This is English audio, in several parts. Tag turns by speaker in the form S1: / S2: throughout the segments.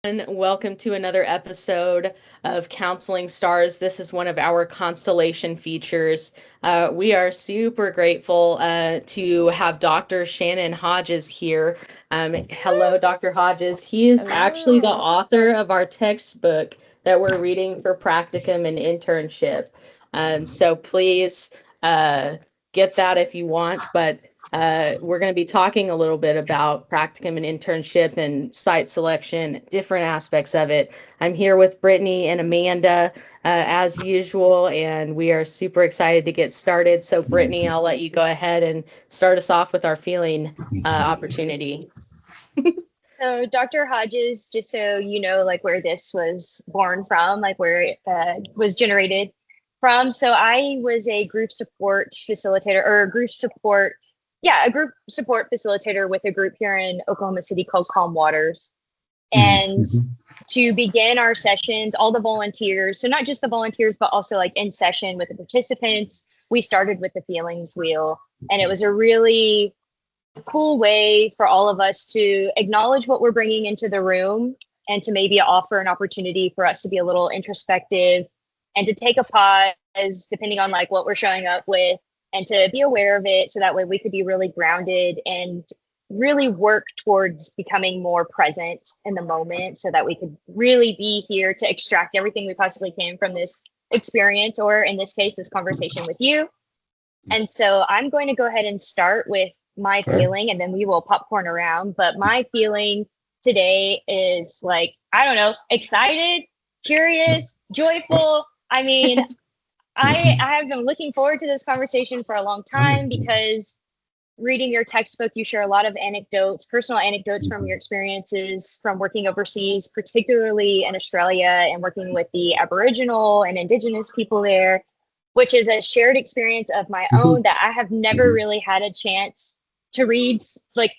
S1: And welcome to another episode of Counseling Stars. This is one of our Constellation features. We are super grateful to have Dr. Shannon Hodges here. Hello, Dr. Hodges. He is actually the
S2: Hello.
S1: author of our textbook that we're reading for Practicum and Internship. So please get that if you want, but we're going to be talking a little bit about practicum and internship and site selection, different aspects of it. I'm here with Brittany and Amanda as usual, and we are super excited to get started. So, Brittany, I'll let you go ahead and start us off with our feeling opportunity.
S2: So, Dr. Hodges, just so you know, like where this was born from, like where it was generated from. So, I was a group support facilitator or a group support facilitator with a group here in Oklahoma City called Calm Waters. And
S3: Mhm.
S2: to begin our sessions, all the volunteers, so not just the volunteers, but also like in session with the participants, we started with the feelings wheel. And it was a really cool way for all of us to acknowledge what we're bringing into the room and to maybe offer an opportunity for us to be a little introspective and to take a pause depending on like what we're showing up with and to be aware of it so that way we could be really grounded and really work towards becoming more present in the moment so that we could really be here to extract everything we possibly can from this experience, or in this case this conversation with you. And so I'm going to go ahead and start with my
S3: Okay.
S2: feeling and then we will popcorn around. But my feeling today is like, I don't know, excited, curious, joyful. I mean, I have been looking forward to this conversation for a long time because reading your textbook, you share a lot of anecdotes, personal anecdotes from your experiences from working overseas, particularly in Australia and working with the Aboriginal and Indigenous people there, which is a shared experience of my own that I have never really had a chance to read, like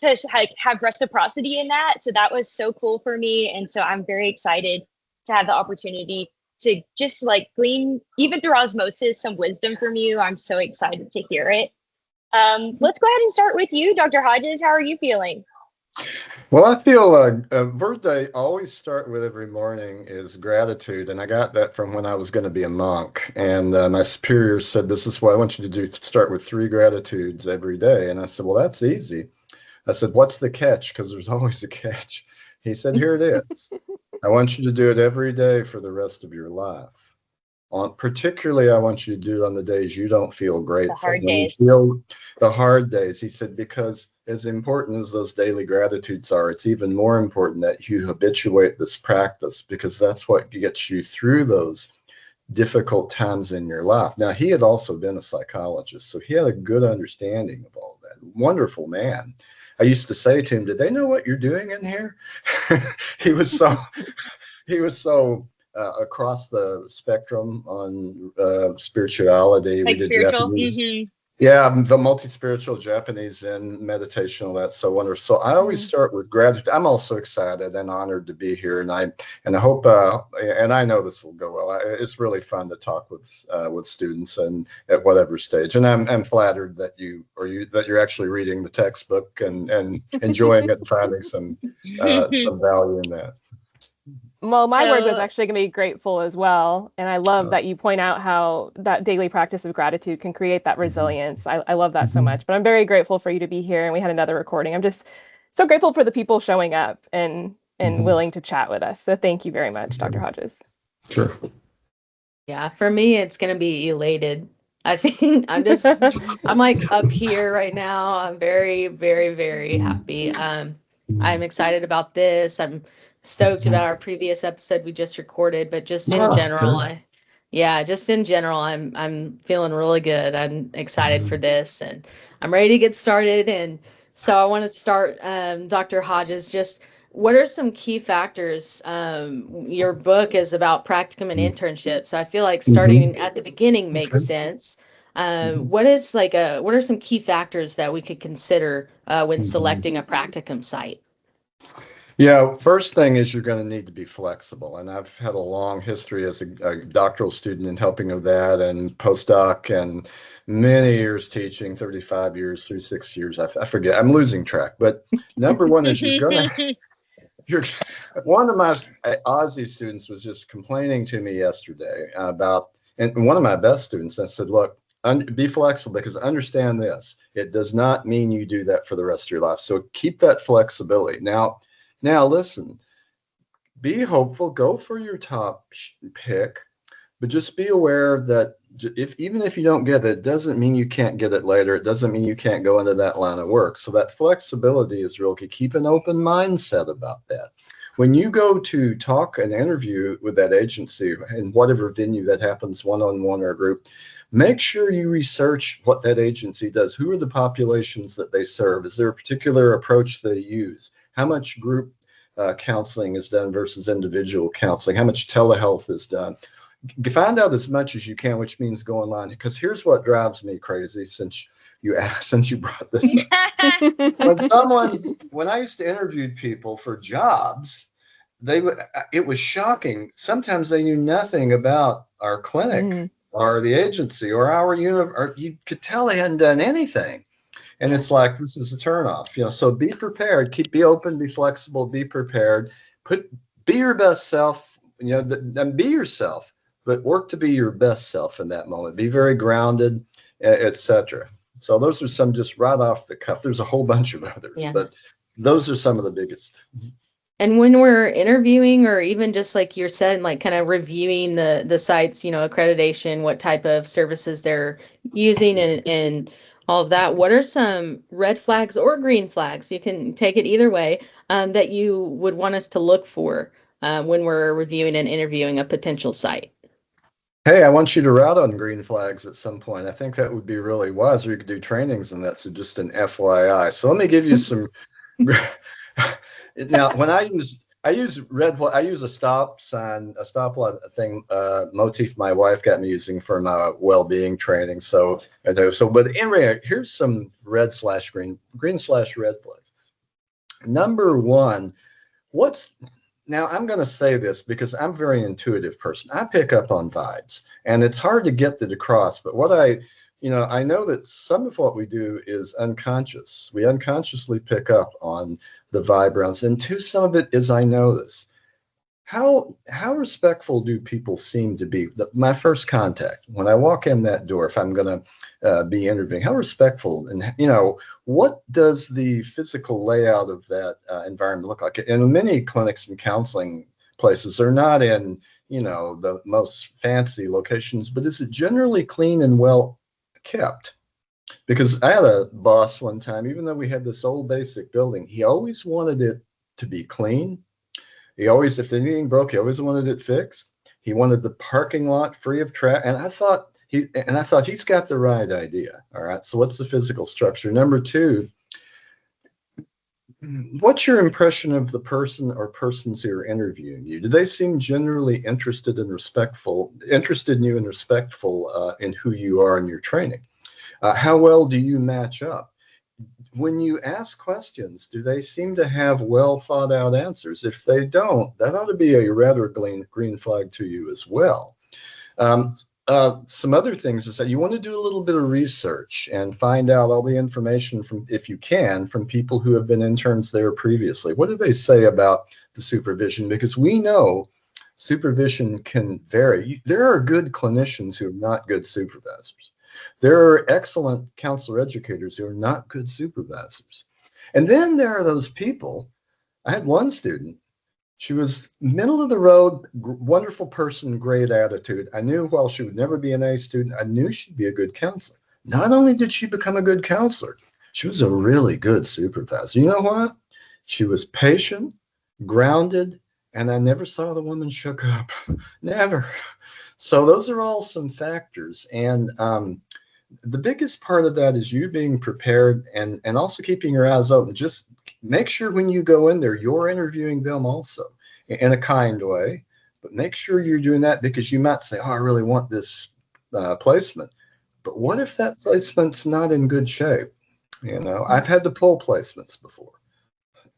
S2: to like have reciprocity in that. So that was so cool for me. And so I'm very excited to have the opportunity to just like glean, even through osmosis, some wisdom from you. I'm so excited to hear it. Let's go ahead and start with you, Dr. Hodges. How are you feeling?
S3: Well, I feel a word that I always start with every morning is gratitude, and I got that from when I was going to be a monk. And my superior said, "This is what I want you to do: start with 3 gratitudes every day." And I said, "Well, that's easy." I said, "What's the catch?" Because there's always a catch. He said, "Here it is. I want you to do it every day for the rest of your life. Particularly, I want you to do it on the days you don't feel
S2: The
S3: grateful.
S2: hard
S3: When you
S2: days.
S3: feel the hard days," he said, "because as important as those daily gratitudes are, it's even more important that you habituate this practice because that's what gets you through those difficult times in your life." Now, he had also been a psychologist, so he had a good understanding of all that. Wonderful man. I used to say to him, "Did they know what you're doing in here?" he was so he was so across the spectrum on spirituality. We
S2: Like
S3: did
S2: spiritual.
S3: Japanese,
S2: Mm-hmm.
S3: yeah, the multi-spiritual Japanese and meditation, all that. So wonderful. So I always
S2: Mm.
S3: start with gratitude. I'm also excited and honored to be here, and I hope and I know this will go well. It's really fun to talk with students and at whatever stage. And I'm flattered that you're actually reading the textbook and enjoying it and finding some value in that.
S4: Well, my word was
S2: So
S4: actually going to be grateful as well. And I love
S3: Uh,
S4: that you point out how that daily practice of gratitude can create that
S3: mhm,
S4: resilience. I love that so
S3: mhm,
S4: much. But I'm very grateful for you to be here. And we had another recording. I'm just so grateful for the people showing up and
S3: mhm.
S4: willing to chat with us. So thank you very much, Dr. Hodges.
S3: Sure.
S1: Yeah, for me, it's going to be elated. I think I'm like up here right now. I'm very, very, very happy. I'm excited about this. I'm stoked about our previous episode we just recorded, but just in
S3: Ah,
S1: general,
S3: good.
S1: yeah, just in general, I'm feeling really good. I'm excited for
S3: Mhm.
S1: this and I'm ready to get started. And so I want to start, Dr. Hodges, just what are some key factors? Your book is about practicum and internship, so I feel like
S3: Mhm.
S1: starting at the beginning makes
S3: Okay.
S1: sense.
S3: Mhm.
S1: What are some key factors that we could consider when
S3: Mhm.
S1: selecting a practicum site?
S3: Yeah, first thing is you're going to need to be flexible. And I've had a long history as a doctoral student in helping with that and postdoc and many years teaching, 35 years, 36 years. I forget, I'm losing track. But number one is you're one of my Aussie students was just complaining to me yesterday about, and one of my best students, I said, look, be flexible, because understand this, it does not mean you do that for the rest of your life. So keep that flexibility. Now listen, be hopeful, go for your top pick, but just be aware that even if you don't get it, it doesn't mean you can't get it later. It doesn't mean you can't go into that line of work. So that flexibility is real key. Keep an open mindset about that. When you go to talk and interview with that agency in whatever venue that happens, one-on-one or a group, make sure you research what that agency does. Who are the populations that they serve? Is there a particular approach they use? How much group counseling is done versus individual counseling? How much telehealth is done? Find out as much as you can, which means go online. Because here's what drives me crazy, since you brought this up. When I used to interview people for jobs, it was shocking. Sometimes they knew nothing about our clinic or the agency or our unit, or you could tell they hadn't done anything. And it's like, this is a turnoff, so be prepared, be open, be flexible, be prepared, be your best self, and be yourself, but work to be your best self in that moment. Be very grounded, etc. So those are some just right off the cuff. There's a whole bunch of others, but those are some of the biggest.
S1: And when we're interviewing, or even just like you're saying, like kind of reviewing the sites, accreditation, what type of services they're using, and all of that, what are some red flags or green flags, you can take it either way, that you would want us to look for when we're reviewing and interviewing a potential site?
S3: Hey, I want you to route on green flags at some point. I think that would be really wise, or you could do trainings in that. So just an FYI. So let me give you some. Now, when I use a stop sign, a stoplight thing, motif my wife got me using for my well-being training. But anyway, here's some green/red flags. Number one, now I'm going to say this because I'm a very intuitive person. I pick up on vibes, and it's hard to get that across. But I know that some of what we do is unconscious. We unconsciously pick up on the vibe around, and some of it is I know this. How respectful do people seem to be? My first contact, when I walk in that door, if I'm going to be interviewing, how respectful, and what does the physical layout of that environment look like? In many clinics and counseling places, they're not in the most fancy locations, but is it generally clean and well kept? Because I had a boss one time, even though we had this old basic building, he always wanted it to be clean. He always, if anything broke, he always wanted it fixed. He wanted the parking lot free of trash. And I thought he's got the right idea. All right. So what's the physical structure? Number two, what's your impression of the person or persons who are interviewing you? Do they seem generally interested in you and respectful in who you are in your training? How well do you match up? When you ask questions, do they seem to have well thought out answers? If they don't, that ought to be a red or green flag to you as well. Some other things is that you want to do a little bit of research and find out all the information if you can, from people who have been interns there previously. What do they say about the supervision? Because we know supervision can vary. There are good clinicians who are not good supervisors. There are excellent counselor educators who are not good supervisors. And then there are those people. I had one student. She was middle of the road, wonderful person, great attitude. I knew while she would never be an A student, I knew she'd be a good counselor. Not only did she become a good counselor, she was a really good supervisor. You know what? She was patient, grounded, and I never saw the woman shook up. Never. So those are all some factors. And the biggest part of that is you being prepared and also keeping your eyes open. Just make sure when you go in there, you're interviewing them also in a kind way, but make sure you're doing that, because you might say, oh, I really want this placement. But what if that placement's not in good shape? I've had to pull placements before,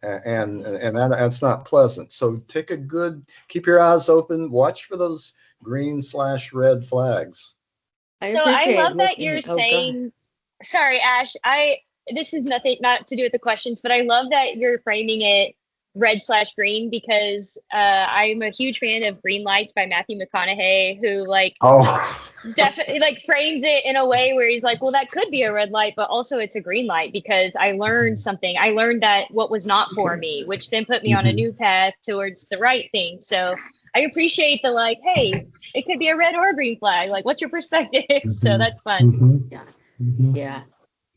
S3: and that's not pleasant. So keep your eyes open, watch for those green/red flags.
S2: I love that you're saying, sorry, Ash, this is nothing, not to do with the questions, but I love that you're framing it red/green because I'm a huge fan of Green Lights by Matthew McConaughey, who like
S3: Oh,
S2: definitely like frames it in a way where he's like, well, that could be a red light, but also it's a green light because I learned something. I learned that what was not for me, which then put me on a new path towards the right thing. So I appreciate the like, hey, it could be a red or a green flag. Like, what's your perspective? So that's fun.
S1: Yeah. Yeah.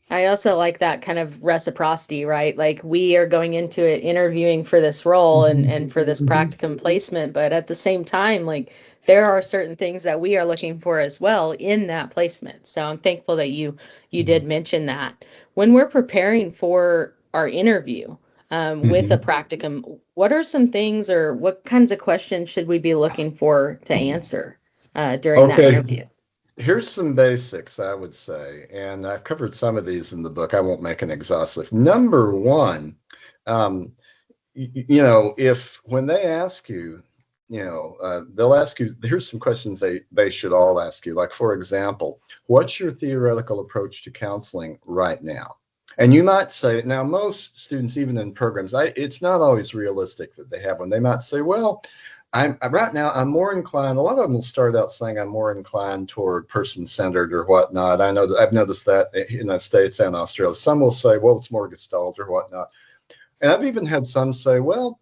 S1: I also like that kind of reciprocity, right? Like we are going into it interviewing for this role and for this practicum placement, but at the same time, like there are certain things that we are looking for as well in that placement. So I'm thankful that you did mention that. When we're preparing for our interview with a practicum, what are some things or what kinds of questions should we be looking for to answer during that
S3: okay.
S1: interview?
S3: Here's some basics, I would say, and I've covered some of these in the book. I won't make an exhaustive. Number one, if when they ask you, they'll ask you, here's some questions they should all ask you. Like, for example, what's your theoretical approach to counseling right now? And you might say, now, most students, even in programs, it's not always realistic that they have one. They might say, well, right now, I'm more inclined, a lot of them will start out saying I'm more inclined toward person-centered or whatnot. I know I've noticed that in the States and Australia. Some will say, well, it's more Gestalt or whatnot. And I've even had some say, well,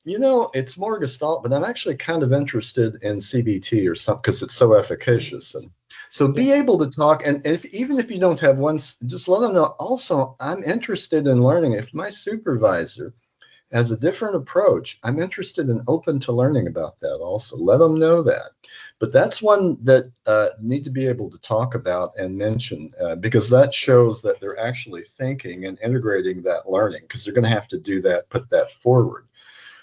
S3: it's more Gestalt, but I'm actually kind of interested in CBT or something because it's so efficacious. And so be able to talk. And even if you don't have one, just let them know. Also, I'm interested in learning. If my supervisor has a different approach, I'm interested and open to learning about that also. Let them know that. But that's one that need to be able to talk about and mention because that shows that they're actually thinking and integrating that learning because they're going to have to do that, put that forward.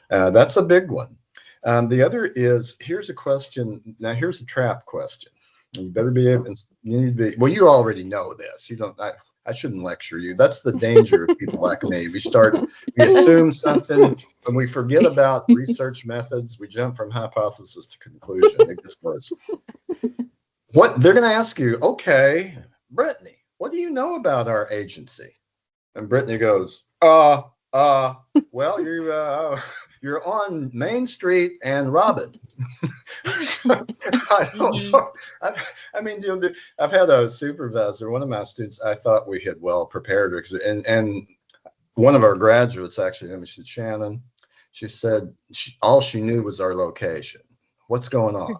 S3: That's a big one. The other is, here's a question. Now, here's a trap question. You better be able, you need to be, well, you already know this. You don't, I shouldn't lecture you. That's the danger of people like me. We assume something, and we forget about research methods. We jump from hypothesis to conclusion. It just was. What they're going to ask you, okay, Brittany, what do you know about our agency? And Brittany goes, well, you're on Main Street and Robin. I don't know. I've had a supervisor, one of my students, I thought we had well prepared her, and one of our graduates actually, she said, Shannon, she said all she knew was our location. What's going on?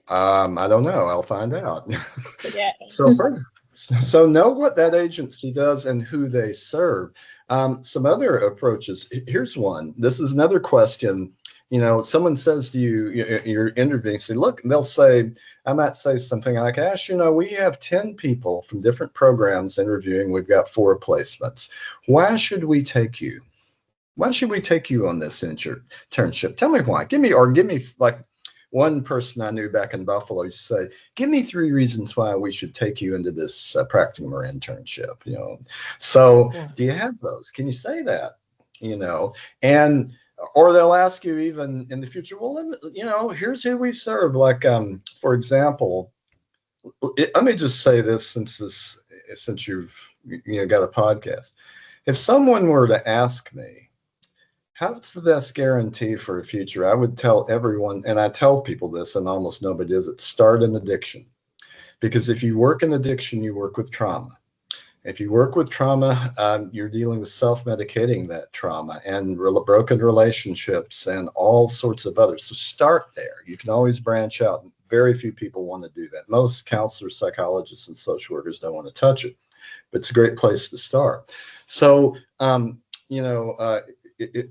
S3: I don't know. I'll find out.
S2: Yeah.
S3: So know what that agency does and who they serve. Some other approaches. Here's one. This is another question. Someone says to you, you're interviewing, say, look, they'll say, I might say something like, Ash, we have 10 people from different programs interviewing. We've got 4 placements. Why should we take you? Why should we take you on this internship? Tell me why. Give me like one person I knew back in Buffalo used to say, give me 3 reasons why we should take you into this practicum or internship. So do you have those? Can you say that? And or they'll ask you even in the future, well, here's who we serve. Like, for example, let me just say this since you've got a podcast. If someone were to ask me, what's the best guarantee for a future? I would tell everyone, and I tell people this, and almost nobody does it, start in addiction. Because if you work in addiction, you work with trauma. If you work with trauma, you're dealing with self-medicating that trauma and broken relationships and all sorts of others. So start there. You can always branch out. Very few people want to do that. Most counselors, psychologists, and social workers don't want to touch it. But it's a great place to start. So,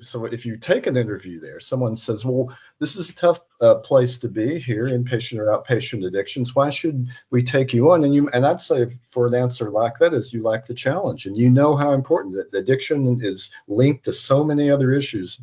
S3: so if you take an interview there, someone says, well, this is a tough place to be here, inpatient or outpatient addictions. Why should we take you on? And I'd say for an answer like that is you like the challenge and you know how important that addiction is linked to so many other issues,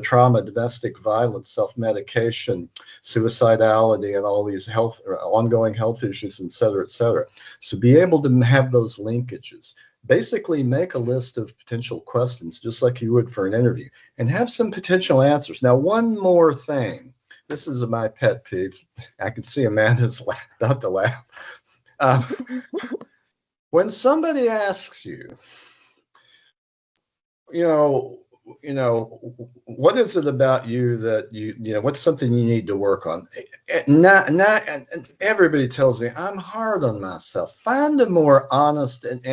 S3: trauma, domestic violence, self-medication, suicidality, and all these ongoing health issues, et cetera, et cetera. So be able to have those linkages. Basically, make a list of potential questions, just like you would for an interview, and have some potential answers. Now, one more thing. This is my pet peeve. I can see Amanda's about to laugh. When somebody asks you, what is it about you that what's something you need to work on? And everybody tells me I'm hard on myself. Find a more honest and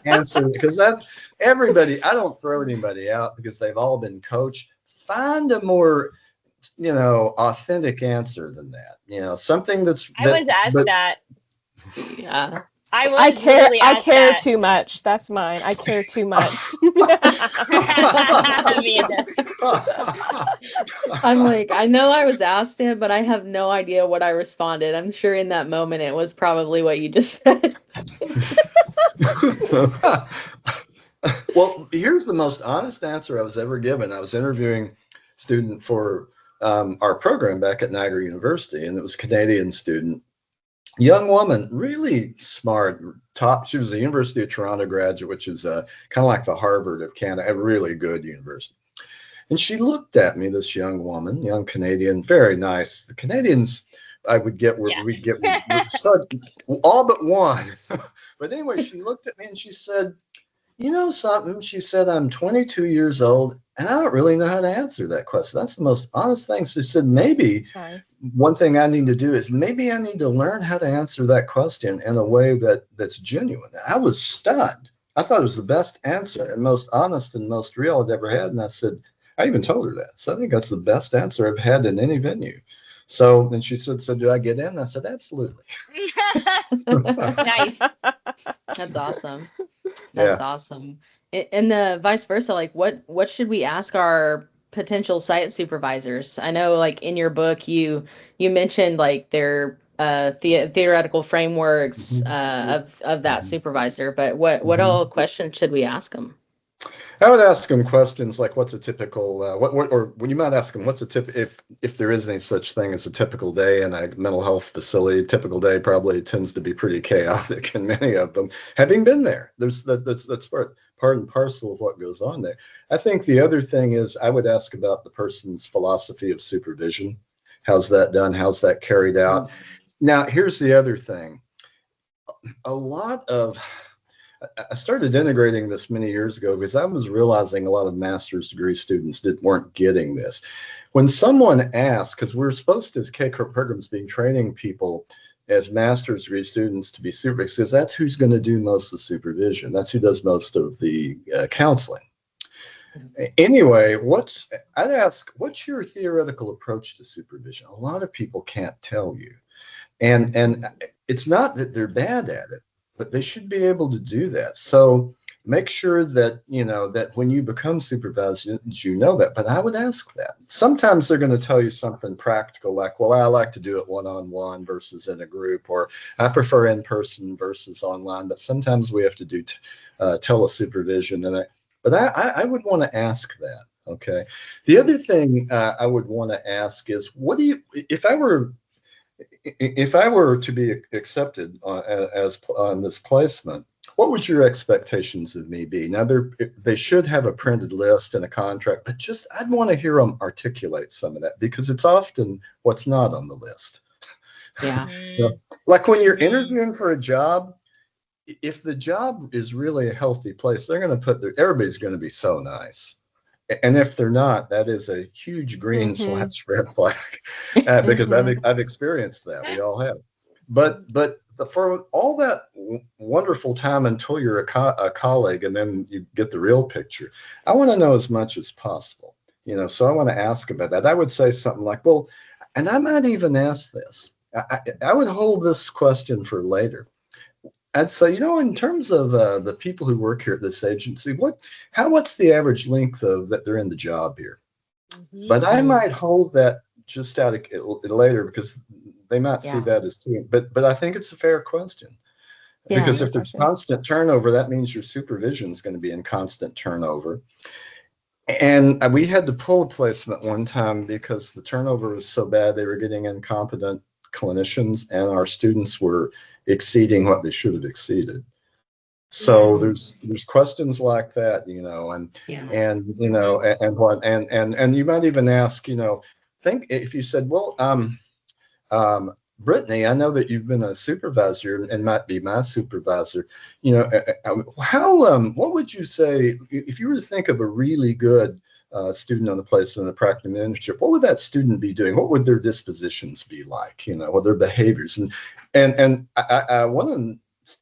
S3: answer, because that everybody, I don't throw anybody out because they've all been coached. Find a more, authentic answer than that. Something that's
S2: I was asked that.
S1: Yeah.
S2: I
S4: care too much. That's mine. I care too much.
S1: I'm like, I know I was asked it, but I have no idea what I responded. I'm sure in that moment it was probably what you just said.
S3: Well, here's the most honest answer I was ever given. I was interviewing a student for our program back at Niagara University, and it was a Canadian student. Young woman, really smart, top. She was a University of Toronto graduate, which is kind of like the Harvard of Canada, a really good university. And she looked at me, this young woman, young Canadian, very nice. The Canadians, we'd get such, all but one. But anyway, she looked at me and she said, "You know something?" She said, "I'm 22 years old and I don't really know how to answer that question." That's the most honest thing. She said, maybe one thing I need to do is maybe I need to learn how to answer that question in a way that's genuine. I was stunned. I thought it was the best answer and most honest and most real I'd ever had. And I said, I even told her that. So I think that's the best answer I've had in any venue. So then she said, "So do I get in?" I said, "Absolutely."
S2: Nice.
S1: That's awesome. That's awesome. And the vice versa, like what should we ask our potential site supervisors? I know, like in your book, you mentioned like their theoretical frameworks of that supervisor, but what all questions should we ask them?
S3: I would ask them questions like, what's a typical, or when you might ask them, what's a if there is any such thing as a typical day in a mental health facility. Typical day probably tends to be pretty chaotic in many of them. Having been there, that's part and parcel of what goes on there. I think the other thing is I would ask about the person's philosophy of supervision. How's that done? How's that carried out? Now, here's the other thing. I started integrating this many years ago because I was realizing a lot of master's degree students weren't getting this. When someone asks, because we're supposed to, as K programs, be training people as master's degree students to be supervisors, because that's who's going to do most of the supervision. That's who does most of the counseling. Anyway, I'd ask, what's your theoretical approach to supervision? A lot of people can't tell you. And it's not that they're bad at it, but they should be able to do that. So make sure that, that when you become supervised, you know that. But I would ask that. Sometimes they're going to tell you something practical, like, well, I like to do it one-on-one versus in a group, or I prefer in-person versus online. But sometimes we have to do telesupervision. But I would want to ask that. Okay. The other thing I would want to ask is, if I were to be accepted on this placement, what would your expectations of me be? Now, they should have a printed list and a contract, but I'd want to hear them articulate some of that, because it's often what's not on the list.
S1: Yeah.
S3: Like when you're interviewing for a job, if the job is really a healthy place, they're going to everybody's going to be so nice. And if they're not, that is a huge green / red flag, because I've experienced that. We all have. But for all that wonderful time until you're a colleague and then you get the real picture, I want to know as much as possible. So I want to ask about that. I would say something like, well, and I might even ask this. I would hold this question for later. I'd say, in terms of the people who work here at this agency, what's the average length of that they're in the job here? But I might hold that just out of later, because they might see that as too. But I think it's a fair question, because if there's constant turnover, that means your supervision is going to be in constant turnover. And we had to pull a placement one time because the turnover was so bad. They were getting incompetent clinicians, and our students were exceeding what they should have exceeded. So there's questions like that, and you might even ask, think if you said, well, Brittany, I know that you've been a supervisor and might be my supervisor. You know, what would you say if you were to think of a really good student on the placement of practicum internship? What would that student be doing? What would their dispositions be like? You know, what their behaviors? And I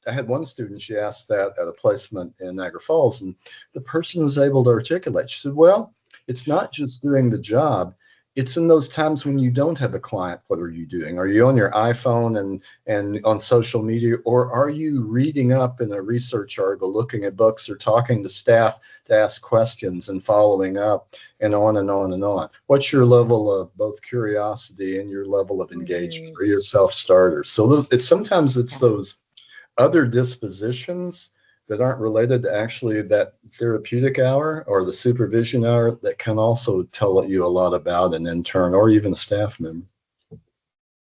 S3: had one student. She asked that at a placement in Niagara Falls, and the person was able to articulate. She said, "Well, it's not just doing the job. It's in those times when you don't have a client. What are you doing? Are you on your iPhone and on social media, or are you reading up in a research article, looking at books, or talking to staff to ask questions and following up, and on and on and on? What's your level of both curiosity and your level of engagement? Are you a self-starter?" So sometimes it's those other dispositions that aren't related to actually that therapeutic hour or the supervision hour that can also tell you a lot about an intern or even a staff member.
S2: I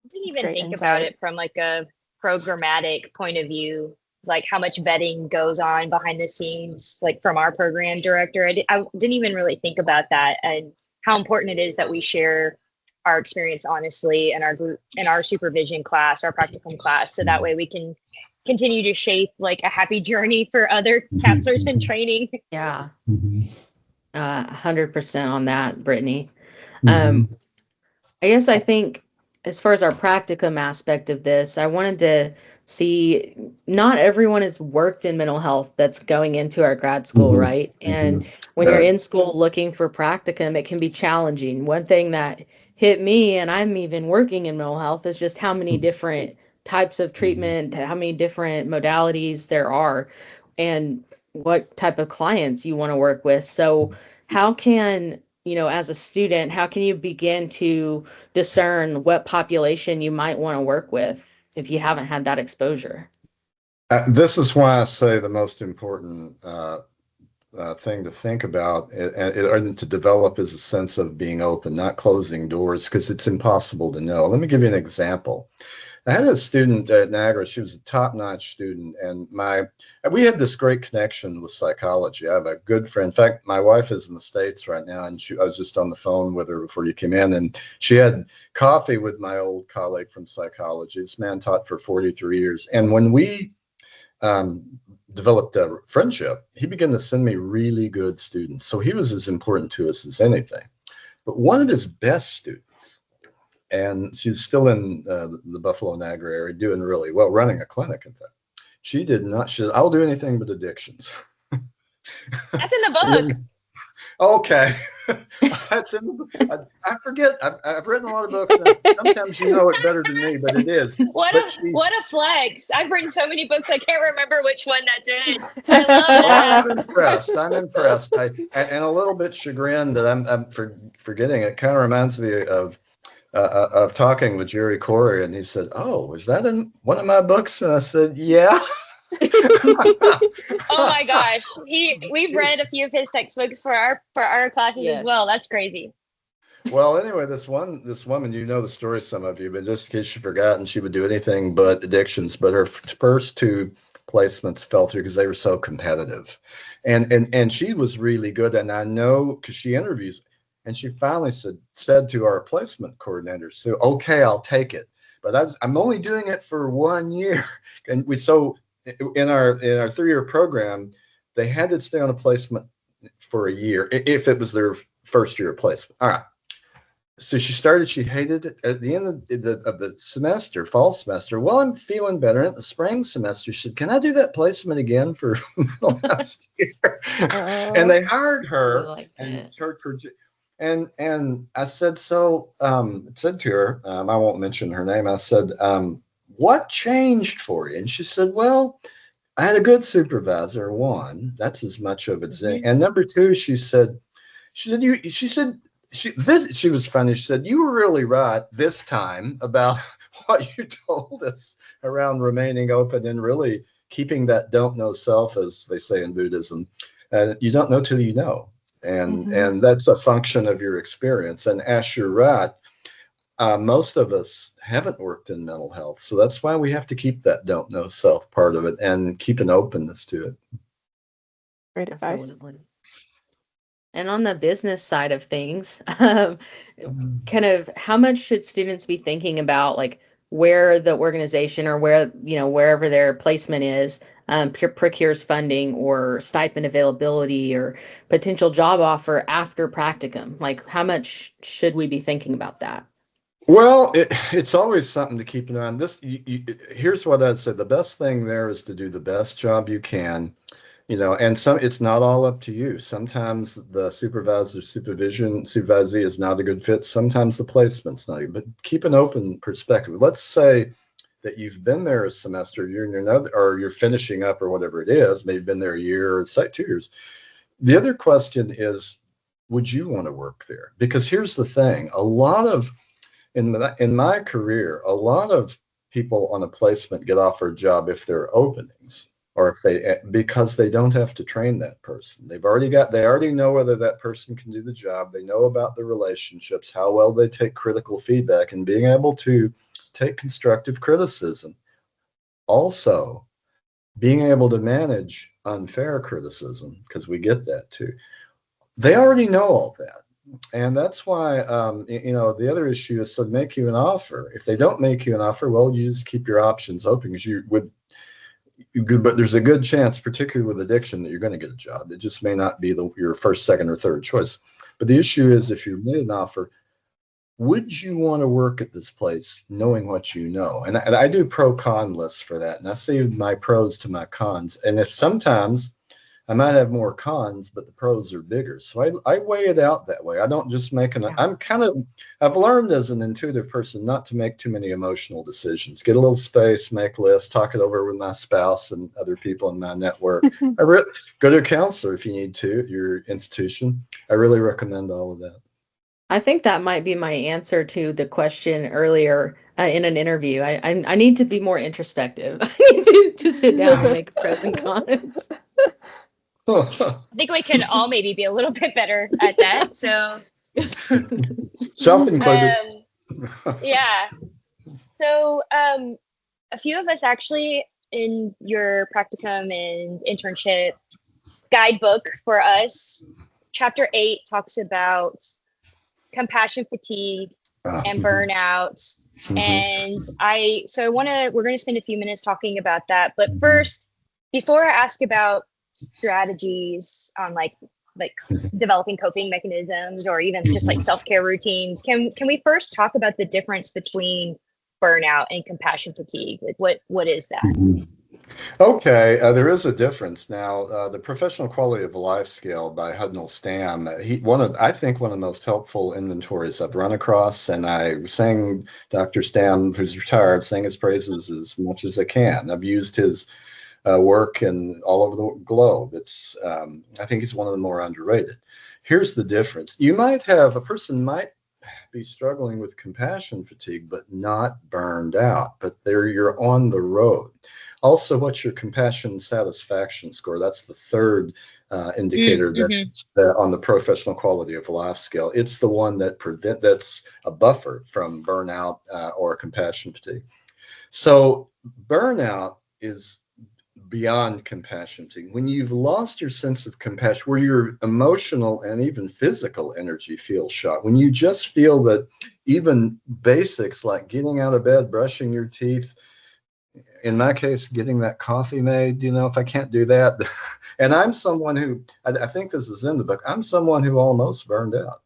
S2: didn't even think about it from like a programmatic point of view, like how much vetting goes on behind the scenes, like from our program director. I didn't even really think about that and how important it is that we share our experience honestly in our group, in our supervision class, our practicum class, so that way we can continue to shape like a happy journey for other counselors in training.
S1: Yeah. 100% on that, Brittany. I think as far as our practicum aspect of this, I wanted to see not everyone has worked in mental health that's going into our grad school, right? And when you're in school looking for practicum, it can be challenging. One thing that hit me, and I'm even working in mental health, is just how many different types of treatment, how many different modalities there are, and what type of clients you want to work with. So how can, as a student, how can you begin to discern what population you might want to work with if you haven't had that exposure?
S3: This is why I say the most important thing to think about and to develop is a sense of being open, not closing doors, because it's impossible to know. Let me give you an example. I had a student at Niagara. She was a top-notch student, and we had this great connection with psychology. I have a good friend. In fact, my wife is in the States right now, and I was just on the phone with her before you came in, and she had coffee with my old colleague from psychology. This man taught for 43 years, and when we developed a friendship, he began to send me really good students. So he was as important to us as anything. But one of his best students, and she's still in the Buffalo Niagara area doing really well, running a clinic, in fact. She said, "I'll do anything but addictions."
S2: That's in the book.
S3: Okay. That's in the book. I forget. I've written a lot of books. And sometimes you know it better than me, but it is.
S2: What a flex. I've written so many books, I can't remember which one that's in. I love that.
S3: I'm impressed. And a little bit chagrined that I'm forgetting. It kind of reminds me of talking with Jerry Corey, and he said, "Oh, is that in one of my books?" And I said, "Yeah."
S2: Oh my gosh, we've read a few of his textbooks for our classes as well. That's crazy.
S3: Well, anyway, this woman, you know the story, some of you, but just in case you've forgotten, she would do anything but addictions. But her first two placements fell through because they were so competitive, and she was really good. And I know because she interviews, and she finally said to our placement coordinator, "So okay, I'll take it, but I'm only doing it for 1 year." And in our 3-year program, they had to stay on a placement for a year if it was their first year of placement. All right. So she hated it at the end of the semester, fall semester. Well, I'm feeling better. At the spring semester, she said, "Can I do that placement again for the last year?" And they hired her and charged her. And I said, said to her, I won't mention her name. I said, "What changed for you?" And she said, "Well, I had a good supervisor. One, that's as much of it. And number two," she said, she was funny. She said, "You were really right this time about what you told us around remaining open and really keeping that don't know self, as they say in Buddhism. You don't know till you know. And that's a function of your experience. And as you're right, most of us haven't worked in mental health. So that's why we have to keep that don't know self part of it and keep an openness to it."
S4: Great advice.
S1: Absolutely. And on the business side of things, kind of how much should students be thinking about like where the organization or where, wherever their placement is, procures funding or stipend availability or potential job offer after practicum? Like, how much should we be thinking about that?
S3: Well, it's always something to keep an eye on. Here's what I'd say. The best thing there is to do the best job you can, and it's not all up to you. Sometimes the supervisee is not a good fit. Sometimes the placement's not good, but keep an open perspective. Let's say that you've been there a semester, or you're finishing up or whatever it is, maybe been there a year or say 2 years. The other question is, would you want to work there? Because here's the thing, in my career, a lot of people on a placement get offered a job if there are openings, or because they don't have to train that person. They already know whether that person can do the job. They know about the relationships, how well they take critical feedback, and being able to take constructive criticism. Also, being able to manage unfair criticism, because we get that too. They already know all that. And that's why, the other issue is to make you an offer. If they don't make you an offer, well, you just keep your options open, but there's a good chance, particularly with addiction, that you're going to get a job. It just may not be your first, second, or third choice. But the issue is, if you made an offer, would you want to work at this place knowing what you know? And I do pro-con lists for that. And I see my pros to my cons. And if sometimes I might have more cons, but the pros are bigger. So I weigh it out that way. I don't just I've learned as an intuitive person not to make too many emotional decisions. Get a little space, make lists, talk it over with my spouse and other people in my network. Go to a counselor if you need to at your institution. I really recommend all of that.
S1: I think that might be my answer to the question earlier in an interview. I need to be more introspective. I need to sit down and make pros and cons.
S2: I think we can all maybe be a little bit better at that. So
S3: self-included.
S2: Yeah. So a few of us actually in your practicum and internship guidebook for us, chapter 8 talks about compassion fatigue and burnout. And we're going to spend a few minutes talking about that. But first, before I ask about strategies on like developing coping mechanisms or even just like self-care routines, can we first talk about the difference between burnout and compassion fatigue? Like what is that?
S3: Okay, there is a difference. Now, the Professional Quality of Life Scale by Hudnall Stamm, I think one of the most helpful inventories I've run across, and I sang Dr. Stamm, who's retired, sang his praises as much as I can. I've used his work all over the globe. I think he's one of the more underrated. Here's the difference. A person might be struggling with compassion fatigue, but not burned out, but you're on the road. Also, what's your compassion satisfaction score? That's the third indicator on the Professional Quality of Life Scale. It's the one that's a buffer from burnout or compassion fatigue. So burnout is beyond compassion fatigue. When you've lost your sense of compassion, where your emotional and even physical energy feels shot, when you just feel that even basics like getting out of bed, brushing your teeth, in my case, getting that coffee made, if I can't do that, and I'm someone who, I think this is in the book, I'm someone who almost burned out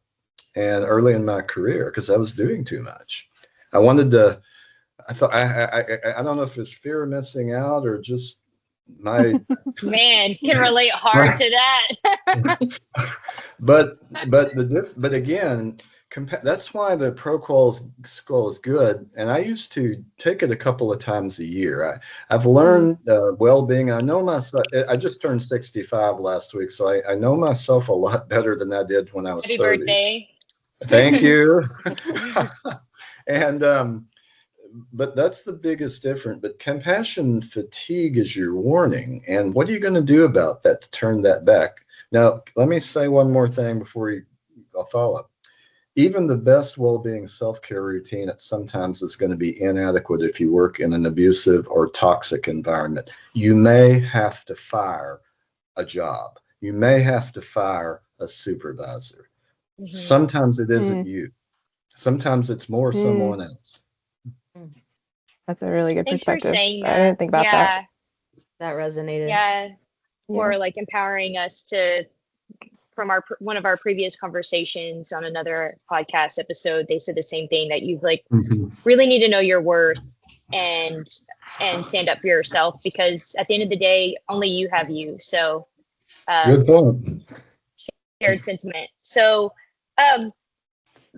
S3: and early in my career because I was doing too much. I thought, I don't know if it's fear of missing out or just my
S2: man can relate hard to that.
S3: but again, that's why the ProQual Skull is good. And I used to take it a couple of times a year. I've learned well-being. I know myself. I just turned 65 last week, so I know myself a lot better than I did when I was 30.
S2: Happy birthday.
S3: Thank you. And but that's the biggest difference. But compassion fatigue is your warning. And what are you going to do about that to turn that back? Now, let me say one more thing before I'll follow up. Even the best well-being self-care routine at sometimes is going to be inadequate if you work in an abusive or toxic environment. You may have to fire a job. You may have to fire a supervisor. Sometimes it isn't you. Sometimes it's more someone else.
S4: That's a really good
S2: Thanks for
S4: perspective.
S2: saying
S4: I
S2: that.
S4: didn't think about
S2: Yeah,
S1: That resonated.
S2: yeah.
S4: Yeah.
S2: Or like empowering us to, from our one of our previous conversations on another podcast episode, they said the same thing, that you've like
S3: Mhm.
S2: really need to know your worth and stand up for yourself, because at the end of the day, only you have you. So
S3: Good point.
S2: shared sentiment. So um,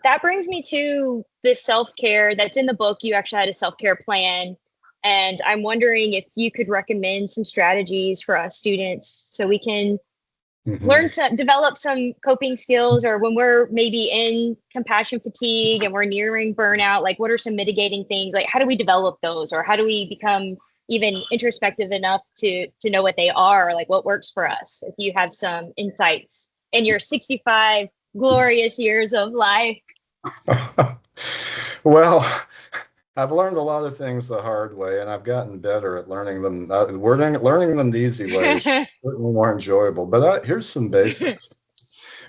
S2: that brings me to this self-care that's in the book. You actually had a self-care plan. And I'm wondering if you could recommend some strategies for us students so we can
S3: Mhm.
S2: develop some coping skills, or when we're maybe in compassion fatigue and we're nearing burnout, like what are some mitigating things? Like how do we develop those, or how do we become even introspective enough to know what they are, like what works for us? If you have some insights in your 65 glorious years of life.
S3: Well, I've learned a lot of things the hard way, and I've gotten better at learning them. Learning them the easy way is certainly more enjoyable. But here's some basics.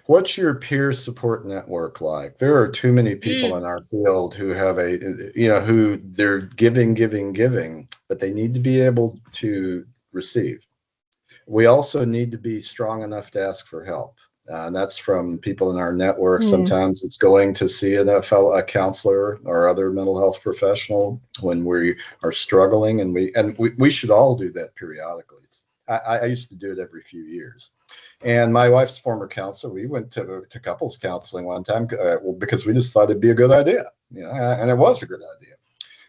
S3: What's your peer support network like? There are too many people in our field who have who they're giving, but they need to be able to receive. We also need to be strong enough to ask for help. And that's from people in our network. Sometimes it's going to see a counselor or other mental health professional when we are struggling, and we should all do that periodically. I used to do it every few years. And my wife's former counselor, we went to couples counseling one time because we just thought it'd be a good idea, and it was a good idea.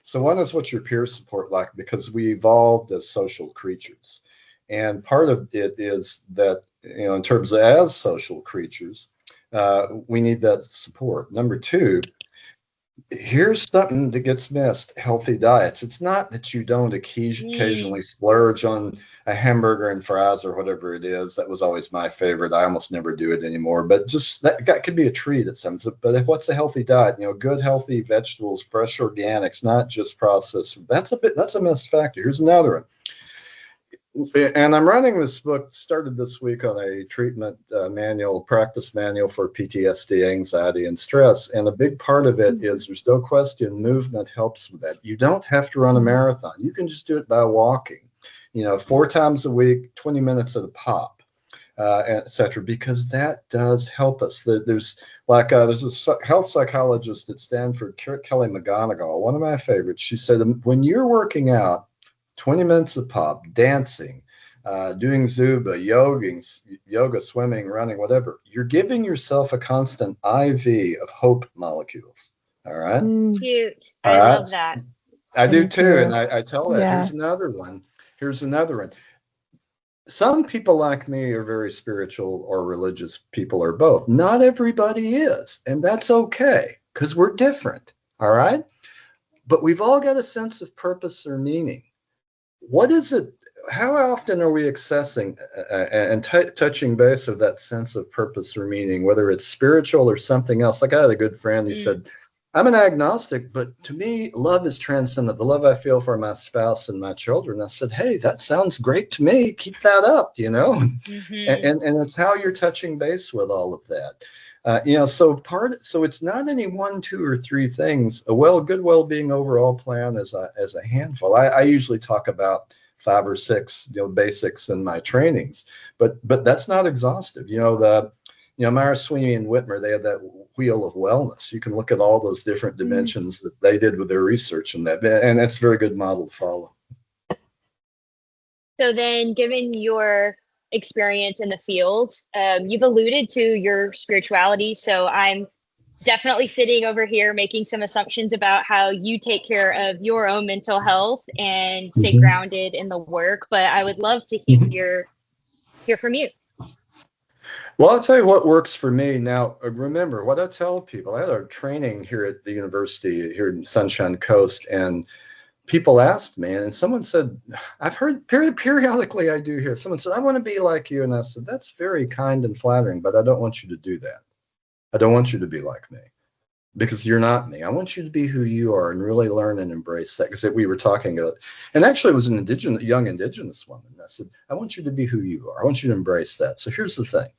S3: So one is, what's your peer support like? Because we evolved as social creatures. And part of it is that, in terms of as social creatures, we need that support. Number two, here's something that gets missed: healthy diets. It's not that you don't occasionally splurge on a hamburger and fries or whatever it is. That was always my favorite. I almost never do it anymore, but just that could be a treat at times. But what's a healthy diet? Good healthy vegetables, fresh organics, not just processed. That's a missed factor. Here's another one. And I'm running this book, started this week, on a treatment practice manual for PTSD, anxiety, and stress. And a big part of it is, there's no question, movement helps with that. You don't have to run a marathon. You can just do it by walking, 4 times a week, 20 minutes at a pop, etc. Because that does help us. There's a health psychologist at Stanford, Kelly McGonigal, one of my favorites. She said, when you're working out, 20 minutes a pop, dancing, doing Zumba, yoga, swimming, running, whatever, you're giving yourself a constant IV of hope molecules. All right.
S2: Cute.
S3: All
S2: I
S3: right.
S2: love that.
S3: I do too. And I tell that.
S4: Yeah.
S3: Here's another one. Some people like me are very spiritual or religious people, or both. Not everybody is. And that's okay, because we're different. All right. But we've all got a sense of purpose or meaning. What is it? How often are we accessing and touching base of that sense of purpose or meaning, whether it's spiritual or something else? Like, I had a good friend who said, I'm an agnostic, but to me, love is transcendent. The love I feel for my spouse and my children. I said, hey, that sounds great to me. Keep that up, And it's how you're touching base with all of that. So it's not any 1, 2, or 3 things. A good well-being overall plan is a handful. I usually talk about 5 or 6, basics in my trainings, but that's not exhaustive. Myra Sweeney and Whitmer, they have that wheel of wellness. You can look at all those different dimensions that they did with their research in that, and that's a very good model to follow.
S2: So then, given your experience in the field, you've alluded to your spirituality. So I'm definitely sitting over here making some assumptions about how you take care of your own mental health and stay grounded in the work. But I would love to hear from you.
S3: Well, I'll tell you what works for me. Now, remember what I tell people. I had a training here at the university here in Sunshine Coast, and people asked me, and someone said, I've heard periodically, I do hear someone said, I want to be like you. And I said, that's very kind and flattering, but I don't want you to do that. I don't want you to be like me, because you're not me. I want you to be who you are and really learn and embrace that. Because we were talking about, and actually it was young indigenous woman. I said, I want you to be who you are. I want you to embrace that. So here's the thing.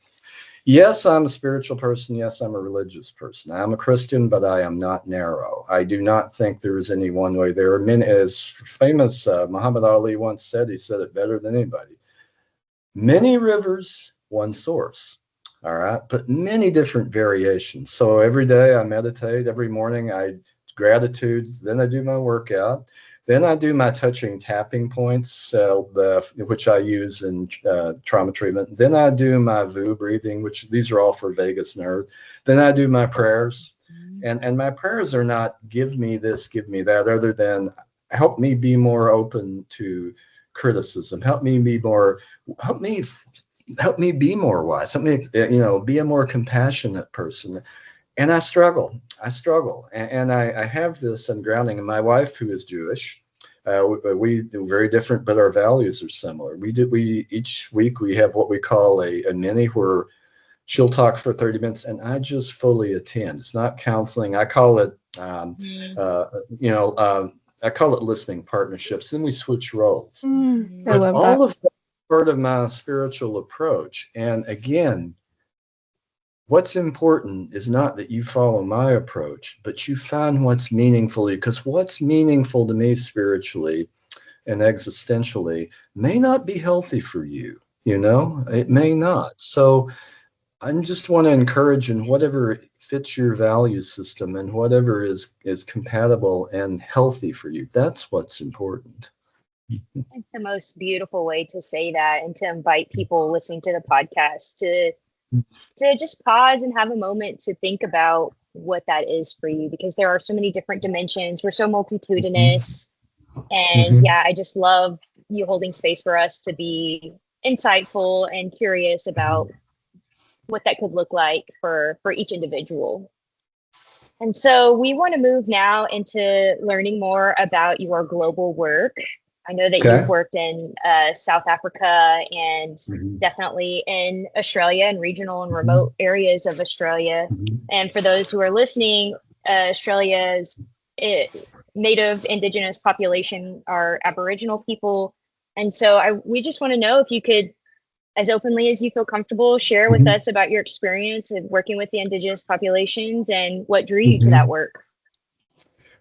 S3: Yes, I'm a spiritual person. Yes, I'm a religious person. I'm a Christian, but I am not narrow. I do not think there is any one way. There are many, as famous Muhammad Ali once said, he said it better than anybody. Many rivers, one source. All right, but many different variations. So every day I meditate. Every morning I gratitude. Then I do my workout. Then I do my touching tapping points, which I use in trauma treatment. Then I do my VU breathing, which these are all for vagus nerve. Then I do my prayers. And my prayers are not give me this, give me that, other than help me be more open to criticism. Help me help me be more wise. Help me, be a more compassionate person. And I struggle, and I have this ungrounding. And my wife, who is Jewish, we do very different, but our values are similar. We each week we have what we call a mini, where she'll talk for 30 minutes, and I just fully attend. It's not counseling. I call it, I call it listening partnerships. Then we switch roles.
S4: I
S3: But
S4: love
S3: all
S4: that.
S3: of that is part of my spiritual approach. And again, what's important is not that you follow my approach, but you find what's meaningful to you. Because what's meaningful to me spiritually and existentially may not be healthy for you. It may not. So I just want to encourage, in whatever fits your value system and whatever is compatible and healthy for you. That's what's important.
S2: It's the most beautiful way to say that, and to invite people listening to the podcast to just pause and have a moment to think about what that is for you, because there are so many different dimensions. We're so multitudinous. And
S3: Mhm.
S2: yeah, I just love you holding space for us to be insightful and curious about what that could look like for each individual. And so we want to move now into learning more about your global work. I know that you've
S3: Okay.
S2: worked in South Africa and
S3: Mhm.
S2: definitely in Australia and regional and
S3: Mhm.
S2: remote areas of Australia.
S3: Mhm.
S2: And for those who are listening, Australia's eh, native indigenous population are Aboriginal people. And so we just want to know if you could, as openly as you feel comfortable, share with
S3: Mhm.
S2: us about your experience of working with the indigenous populations and what drew you to that
S3: Mhm.
S2: work.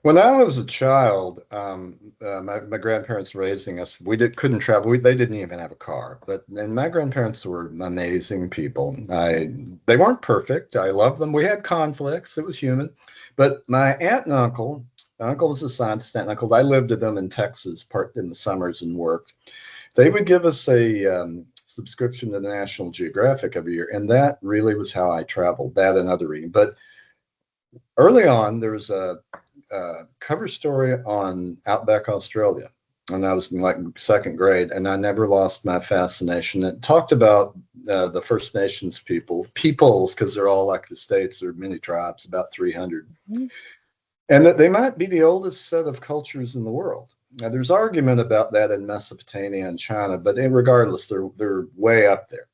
S3: When I was a child, my grandparents raising us, couldn't travel. They didn't even have a car. And my grandparents were amazing people. They weren't perfect. I loved them. We had conflicts. It was human. But my aunt and uncle was a scientist, aunt and uncle. I lived with them in Texas, part in the summers, and worked. They would give us a subscription to the National Geographic every year, and that really was how I traveled. That and other reading. But early on, there was a cover story on Outback Australia, and I was in like second grade, and I never lost my fascination. It talked about the First Nations peoples, because they're all like the states. There are many tribes, about 300, and that they might be the oldest set of cultures in the world. Now, there's argument about that in Mesopotamia and China, but regardless, they're way up there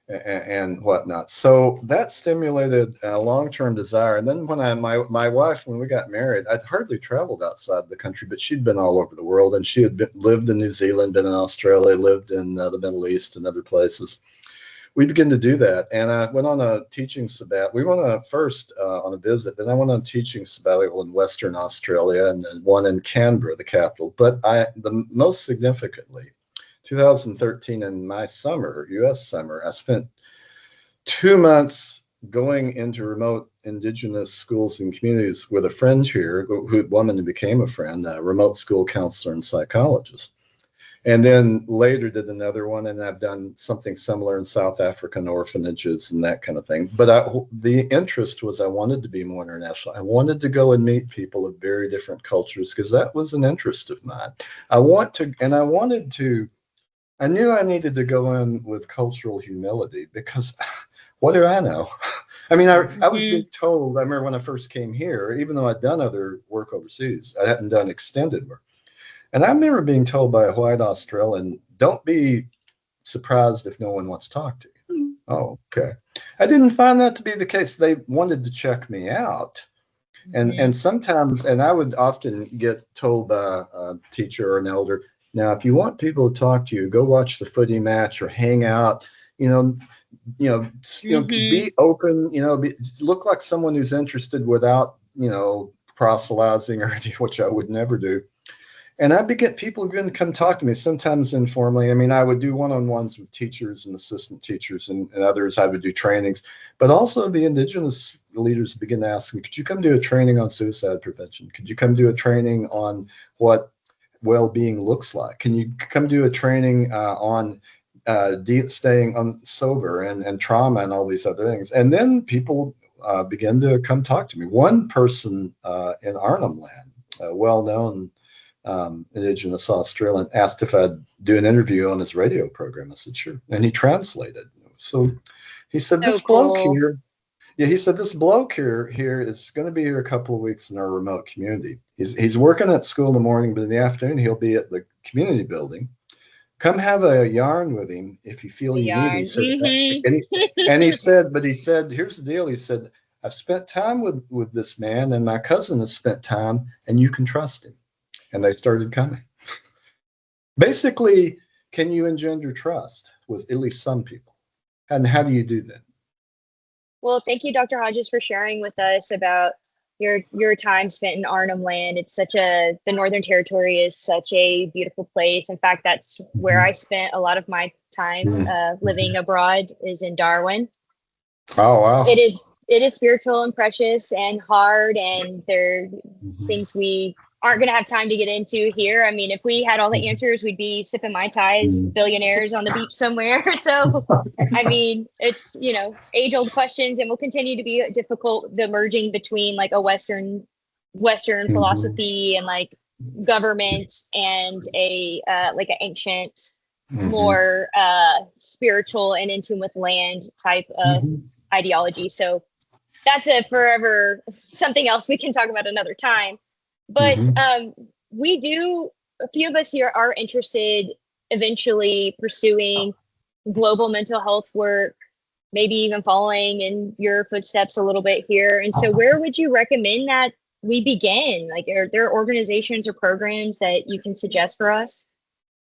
S3: and whatnot. So that stimulated a long-term desire. And then my wife, when we got married, I'd hardly traveled outside the country, but she'd been all over the world, and she had lived in New Zealand, been in Australia, lived in the Middle East and other places. We began to do that, and I went on a teaching sabbat. We went on first on a visit, then I went on a teaching sabbatical in Western Australia, and then one in Canberra, the capital. But the most significantly, 2013 in my summer, U.S. summer, I spent 2 months going into remote indigenous schools and communities with a friend here, woman who became a friend, a remote school counselor and psychologist. And then later did another one, and I've done something similar in South African orphanages and that kind of thing. But the interest was I wanted to be more international. I wanted to go and meet people of very different cultures, because that was an interest of mine. I knew I needed to go in with cultural humility, because what do I know? I mean, I was being told, I remember when I first came here, even though I'd done other work overseas, I hadn't done extended work. And I remember being told by a white Australian, don't be surprised if no one wants to talk to you. Oh, okay. I didn't find that to be the case. They wanted to check me out. And sometimes, and I would often get told by a teacher or an elder, now, if you want people to talk to you, go watch the footy match or hang out, you know, be open, look like someone who's interested without, proselytizing or anything, which I would never do. And I get people going to come talk to me, sometimes informally. I mean, I would do one-on-ones with teachers and assistant teachers and others. I would do trainings, but also the indigenous leaders begin to ask me, could you come do a training on suicide prevention? Could you come do a training on what well-being looks like? Can you come do a training on staying sober and trauma and all these other things? And then people begin to come talk to me. One person in Arnhem Land, a well-known indigenous Australian, asked if I'd do an interview on his radio program. I said, sure. And he translated. So he said, this bloke here, he said, this bloke here is going to be here a couple of weeks in our remote community. He's working at school in the morning, but in the afternoon, he'll be at the community building. Come have a yarn with him if you feel you need it. And he said, here's the deal. He said, I've spent time with this man, and my cousin has spent time, and you can trust him. And they started coming. Basically, can you engender trust with at least some people? And how do you do that?
S2: Well, thank you, Dr. Hodges, for sharing with us about your time spent in Arnhem Land. The Northern Territory is such a beautiful place. In fact, that's where I spent a lot of my time living abroad, is in Darwin.
S3: Oh, wow.
S2: It is spiritual and precious and hard, and there are things we aren't going to have time to get into here. I mean, if we had all the answers, we'd be sipping Mai Tais, billionaires on the beach somewhere. So, I mean, it's, age-old questions, and will continue to be difficult, the merging between like a Western philosophy and like government and like an ancient, more spiritual and in tune with land type of ideology. So that's forever something else we can talk about another time. But a few of us here are interested eventually pursuing global mental health work, maybe even following in your footsteps a little bit here. And so where would you recommend that we begin? Like, are there organizations or programs that you can suggest for us?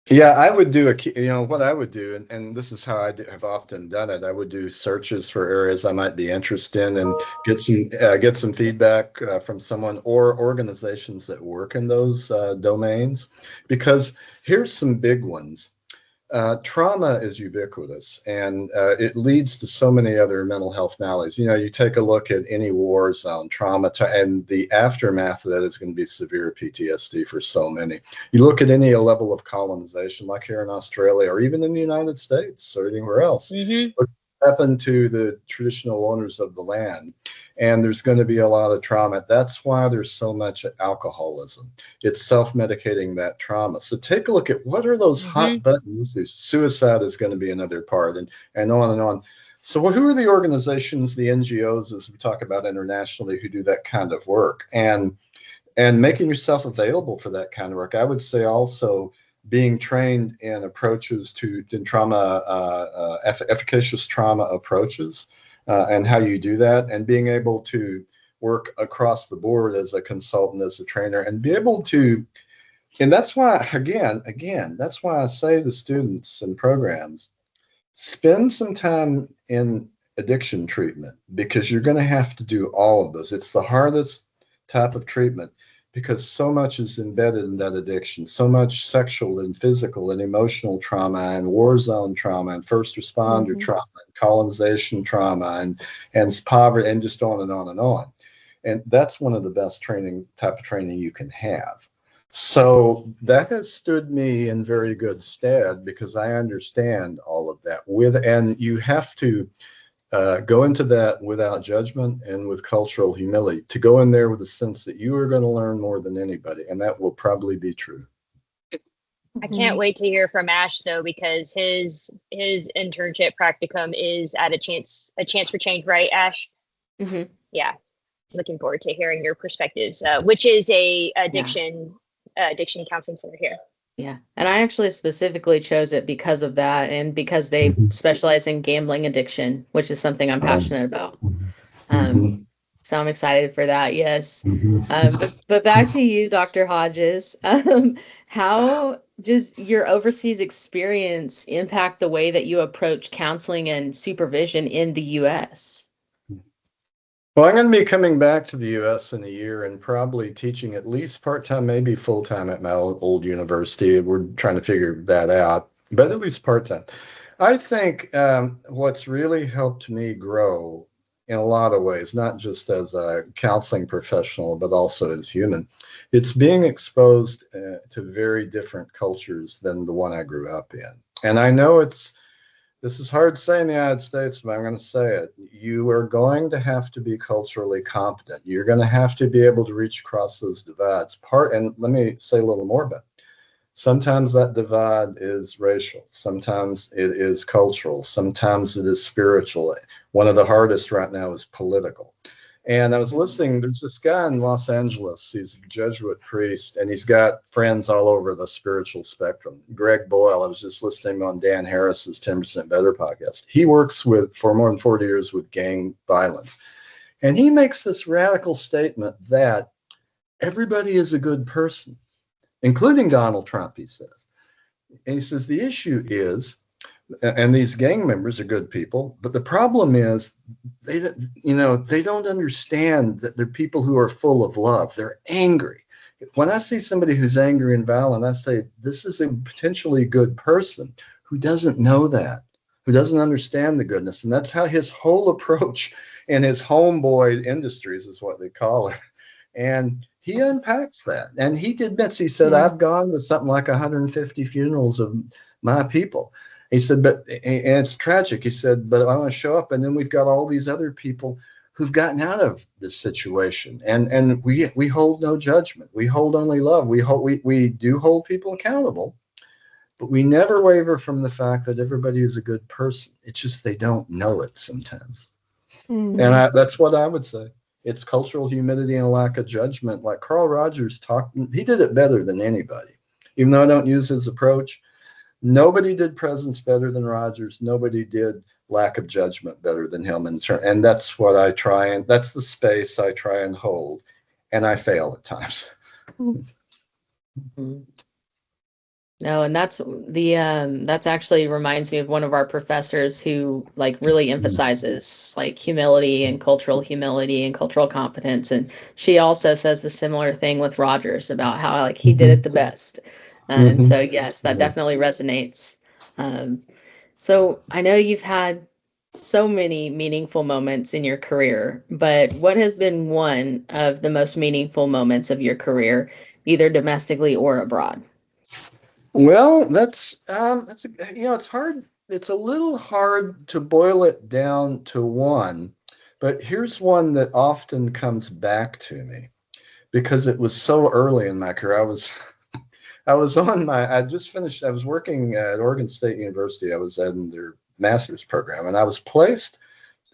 S3: Yeah, I would do what I would do, and this is how have often done it. I would do searches for areas I might be interested in and get some feedback from someone or organizations that work in those domains, because here's some big ones. Trauma is ubiquitous, and it leads to so many other mental health maladies. You take a look at any war zone, trauma, and the aftermath of that is going to be severe PTSD for so many. You look at any level of colonization, like here in Australia, or even in the United States or anywhere else. Look what happened to the traditional owners of the land, and there's going to be a lot of trauma. That's why there's so much alcoholism. It's self-medicating that trauma. So take a look at what are those hot buttons. There's suicide is going to be another part, and on and on. So who are the organizations, the NGOs, as we talk about internationally, who do that kind of work, and making yourself available for that kind of work? I would say also being trained in approaches to trauma, efficacious trauma approaches, and how you do that, and being able to work across the board as a consultant, as a trainer, and be able to, and that's why, again, that's why I say to students and programs, spend some time in addiction treatment, because you're going to have to do all of those. It's the hardest type of treatment, because so much is embedded in that addiction, so much sexual and physical and emotional trauma and war zone trauma and first responder trauma and colonization trauma and poverty, and just on and on and on. And that's one of the best type of training you can have. So that has stood me in very good stead, because I understand all of that and you have to go into that without judgment and with cultural humility, to go in there with a sense that you are going to learn more than anybody, and that will probably be true.
S2: I can't wait to hear from Ash, though, because his internship practicum is at a chance for change, right, Ash? Yeah, looking forward to hearing your perspectives, which is a addiction counseling center here.
S1: Yeah, and I actually specifically chose it because of that, and because they specialize in gambling addiction, which is something I'm passionate about. So I'm excited for that. Yes. But back to you, Dr. Hodges. How does your overseas experience impact the way that you approach counseling and supervision in the US?
S3: Well, I'm going to be coming back to the US in a year and probably teaching at least part-time, maybe full-time at my old university. We're trying to figure that out, but at least part-time. I think what's really helped me grow in a lot of ways, not just as a counseling professional, but also as human, it's being exposed to very different cultures than the one I grew up in. And I know this is hard to say in the United States, but I'm going to say it. You are going to have to be culturally competent. You're going to have to be able to reach across those divides. And let me say a little more about it. Sometimes that divide is racial. Sometimes it is cultural. Sometimes it is spiritual. One of the hardest right now is political. And I was listening, there's this guy in Los Angeles, he's a Jesuit priest, and he's got friends all over the spiritual spectrum. Greg Boyle, I was just listening on Dan Harris's 10% Better podcast. He works for more than 40 years with gang violence. And he makes this radical statement that everybody is a good person, including Donald Trump, he says. And he says the issue is, and these gang members are good people, but the problem is they don't understand that they're people who are full of love. They're angry. When I see somebody who's angry and violent, I say this is a potentially good person who doesn't know that, who doesn't understand the goodness. And that's how his whole approach in his homeboy industries is what they call it. And he unpacks that. And he admits, he said, I've gone to something like 150 funerals of my people. He said, and it's tragic. He said, but I want to show up. And then we've got all these other people who've gotten out of this situation. And we hold no judgment. We hold only love. We do hold people accountable, but we never waver from the fact that everybody is a good person. It's just they don't know it sometimes. And that's what I would say. It's cultural humility and a lack of judgment. Like Carl Rogers talked, he did it better than anybody. Even though I don't use his approach, nobody did presence better than Rogers. Nobody did lack of judgment better than him. And that's what that's the space I try and hold. And I fail at times.
S1: No, and that's actually reminds me of one of our professors who like really emphasizes like humility and cultural competence. And she also says the similar thing with Rogers about how like he did it the best. And so yes, that definitely resonates. So I know you've had so many meaningful moments in your career, but what has been one of the most meaningful moments of your career, either domestically or abroad?
S3: Well, it's hard. It's a little hard to boil it down to one, but here's one that often comes back to me because it was so early in my career. I just finished, I was working at Oregon State University. I was in their master's program, and I was placed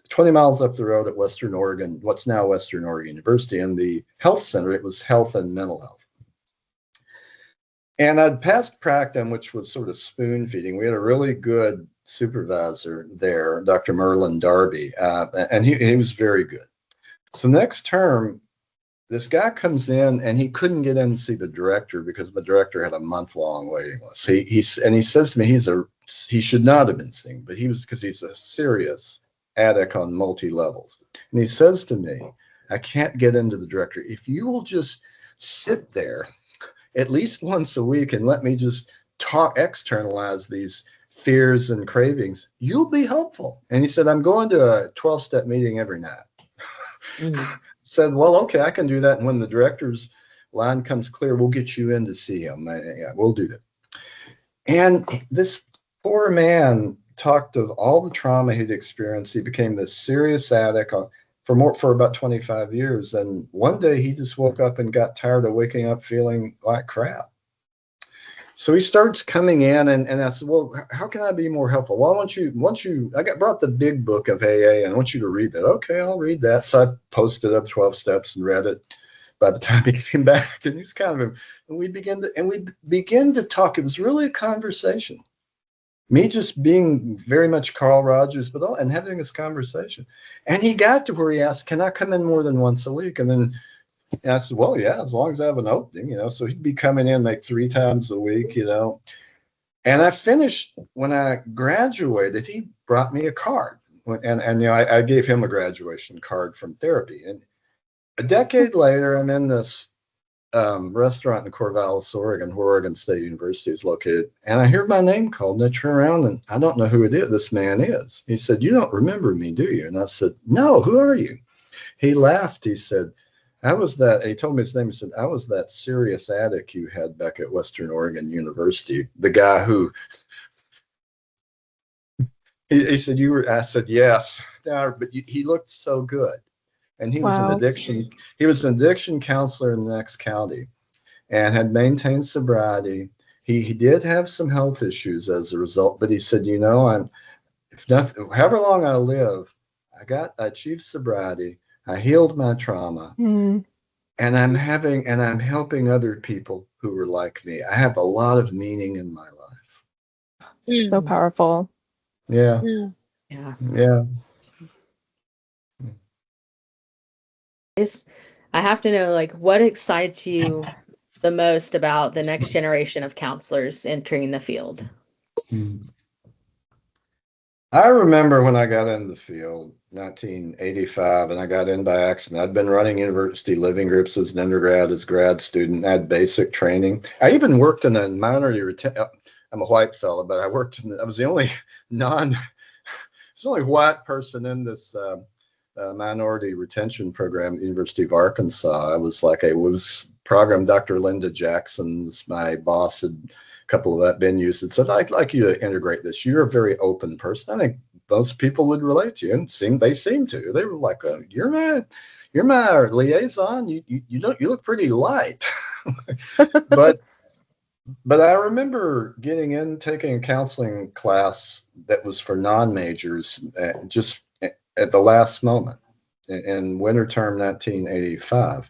S3: 20 miles up the road at Western Oregon, what's now Western Oregon University, in the health center. It was health and mental health. And I'd passed Practicum, which was sort of spoon feeding. We had a really good supervisor there, Dr. Merlin Darby, and he was very good. So next term, this guy comes in and he couldn't get in to see the director because the director had a month-long waiting list. He says to me he should not have been seen, but because he's a serious addict on multi levels. And he says to me, I can't get into the director. If you will just sit there at least once a week and let me just externalize these fears and cravings, you'll be helpful. And he said, I'm going to a 12-step meeting every night. Said, well, okay, I can do that. And when the director's line comes clear, we'll get you in to see him. Yeah, we'll do that. And this poor man talked of all the trauma he'd experienced. He became this serious addict for about 25 years. And one day he just woke up and got tired of waking up feeling like crap. So he starts coming in, and I said, well, how can I be more helpful? Well, I brought the big book of AA, and I want you to read that. Okay, I'll read that. So I posted up 12 steps and read it. By the time he came back, and he was and we began to talk. It was really a conversation. Me just being very much Carl Rogers, and having this conversation. And he got to where he asked, can I come in more than once a week? And then And I said, well, yeah, as long as I have an opening, so he'd be coming in like 3 times a week, and I finished. When I graduated, he brought me a card. And I gave him a graduation card from therapy. And a decade later, I'm in this restaurant in Corvallis, Oregon, where Oregon State University is located. And I hear my name called, and I turn around, and I don't know who this man is. He said, you don't remember me, do you? And I said, no, who are you? He laughed. He said, he told me his name. He said, I was that serious addict you had back at Western Oregon University. The guy who, he said, I said, yes. Yeah, but he looked so good. And he was
S4: Wow.
S3: he was an addiction counselor in the next county and had maintained sobriety. He did have some health issues as a result, but he said, if nothing, however long I live, I achieved sobriety. I healed my trauma.
S4: Mm.
S3: And I'm helping other people who were like me. I have a lot of meaning in my life.
S4: So powerful.
S3: Yeah.
S1: Yeah.
S3: Yeah.
S1: I have to know, like, what excites you the most about the next generation of counselors entering the field?
S3: I remember when I got into the field, 1985, and I got in by accident. I'd been running university living groups as an undergrad, as grad student. I had basic training. I even worked in a minority retention. I'm a white fella, but I was the only white person in this minority retention program at the University of Arkansas. I was program. Dr. Linda Jackson's my boss, had a couple of that venues and said, I'd like you to integrate this. You're a very open person. I think most people would relate to you, and they seem to. They were like, you're my liaison. You look pretty light. But I remember getting in, taking a counseling class that was for non-majors, just at the last moment in winter term 1985.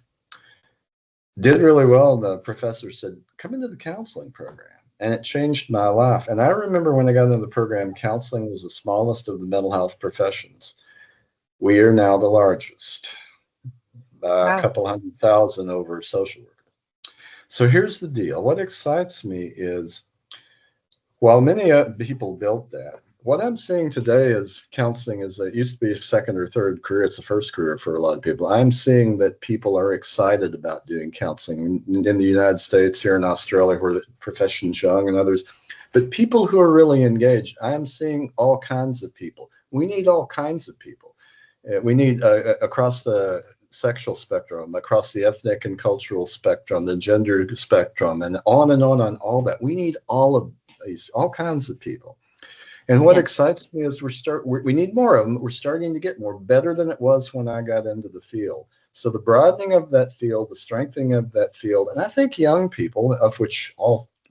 S3: Did really well. The professor said, come into the counseling program. And it changed my life. And I remember when I got into the program, counseling was the smallest of the mental health professions. We are now the largest, by a couple 100,000 over social work. So here's the deal. What excites me is, while many people built that, what I'm seeing today is counseling it used to be a second or third career. It's a first career for a lot of people. I'm seeing that people are excited about doing counseling in the United States, here in Australia, where the profession's young, and others. But people who are really engaged, I'm seeing all kinds of people. We need all kinds of people. We need across the sexual spectrum, across the ethnic and cultural spectrum, the gender spectrum, and on all that. We need all kinds of people. And what excites me is we need more of them. We're starting to get more, better than it was when I got into the field. So the broadening of that field, the strengthening of that field, and I think young people, of which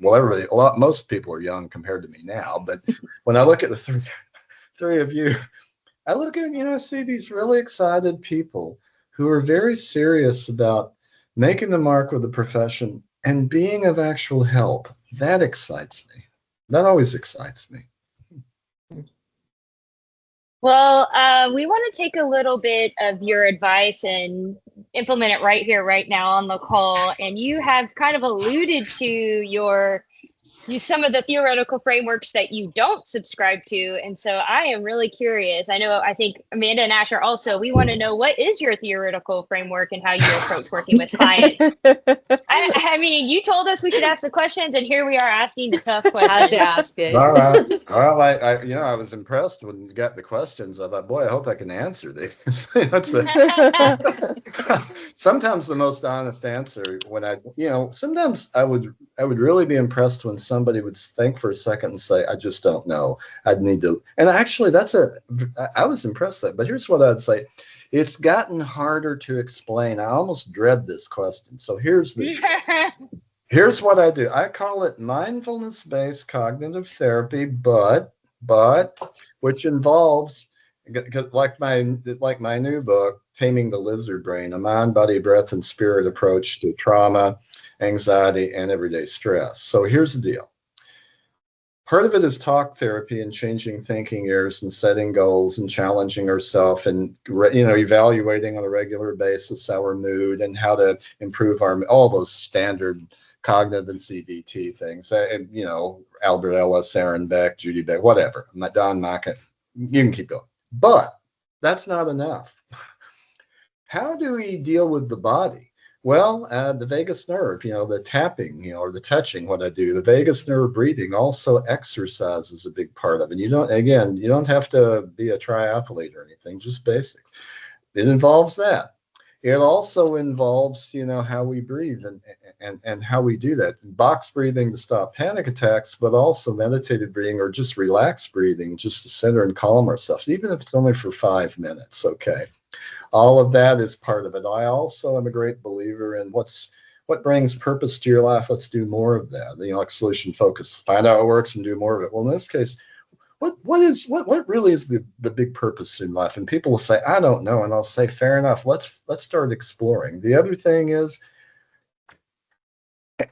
S3: most people are young compared to me now. But when I look at the three of you, I see these really excited people who are very serious about making the mark with the profession and being of actual help. That excites me. That always excites me.
S2: Well, we want to take a little bit of your advice and implement it right here, right now on the call. And you have kind of alluded to some of the theoretical frameworks that you don't subscribe to. And so I am really curious. I think Amanda and Ash are also, we want to know, what is your theoretical framework and how you approach working with clients? I mean, you told us we could ask the questions, and here we are asking the tough questions.
S1: I had to ask it.
S3: All right. Well, I was impressed when you got the questions. I thought, boy, I hope I can answer these. Sometimes the most honest answer sometimes I would really be impressed when somebody would think for a second and say, I just don't know. I'd need to. And actually, I was impressed with that. But here's what I'd say. It's gotten harder to explain. I almost dread this question. So here's what I do. I call it mindfulness-based cognitive therapy, but which involves, like my new book, Taming the Lizard Brain, a mind, body, breath, and spirit approach to trauma, anxiety, and everyday stress. So here's the deal. part of it is talk therapy and changing thinking errors and setting goals and challenging ourselves and evaluating on a regular basis our mood and how to improve all those standard cognitive and CBT things. And, Albert Ellis, Aaron Beck, Judy Beck, whatever, Don Mack, you can keep going. But that's not enough. How do we deal with the body? Well, the vagus nerve, the tapping, or the touching, what I do, the vagus nerve breathing, also exercise is a big part of it. You don't have to be a triathlete or anything, just basics. It involves that. It also involves, how we breathe and how we do that. Box breathing to stop panic attacks, but also meditative breathing or just relaxed breathing, just to center and calm ourselves, even if it's only for 5 minutes, okay? All of that is part of it. I also am a great believer in what brings purpose to your life. Let's do more of that. Like solution focus, find out what works and do more of it. Well, in this case, what really is the big purpose in life? And people will say, I don't know. And I'll say, fair enough. Let's start exploring. The other thing is,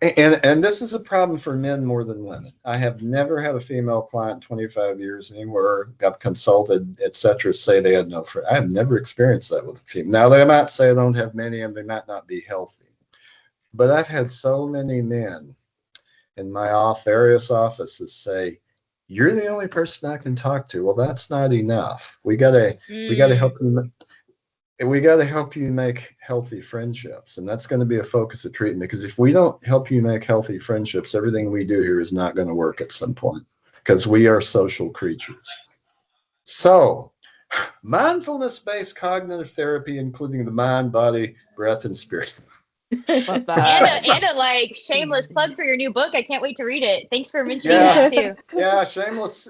S3: and this is a problem for men more than women. I have never had a female client 25 years anywhere, got consulted, etc., say they had no friend. I have never experienced that with a female. Now, they might say I don't have many and they might not be healthy. But I've had so many men in my various offices say, you're the only person I can talk to. Well, that's not enough. We gotta help them. We got to help you make healthy friendships, and that's going to be a focus of treatment, because if we don't help you make healthy friendships, everything we do here is not going to work at some point, because we are social creatures. So mindfulness-based cognitive therapy, including the mind, body, breath, and spirit.
S4: Love that.
S2: And a shameless plug for your new book. I can't wait to read it. Thanks for mentioning that too.
S3: Yeah, shameless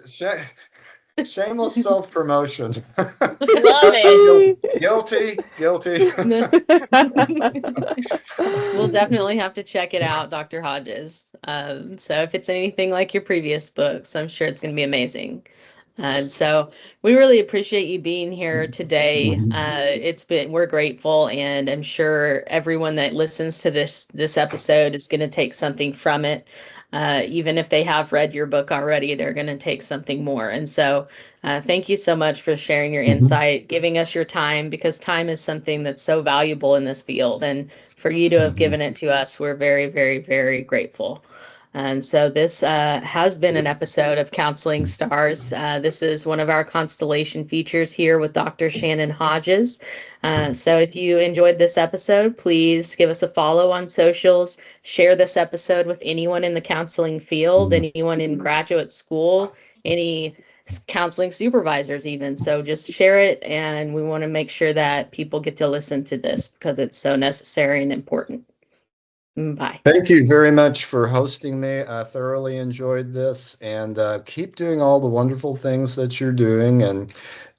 S3: self-promotion.
S2: Love it.
S3: Guilty.
S1: We'll definitely have to check it out, Dr. Hodges. So if it's anything like your previous books, I'm sure it's going to be amazing. And so we really appreciate you being here today. We're grateful, and I'm sure everyone that listens to this episode is going to take something from it. Even if they have read your book already, they're going to take something more. And so thank you so much for sharing your insight, giving us your time, because time is something that's so valuable in this field. And for you to have given it to us, we're very, very, very grateful. And so this has been an episode of Counseling Stars. This is one of our Constellation features here with Dr. Shannon Hodges. So if you enjoyed this episode, please give us a follow on socials, share this episode with anyone in the counseling field, anyone in graduate school, any counseling supervisors even. So just share it, and we want to make sure that people get to listen to this because it's so necessary and important. Bye.
S3: Thank you very much for hosting me. I thoroughly enjoyed this, and keep doing all the wonderful things that you're doing, and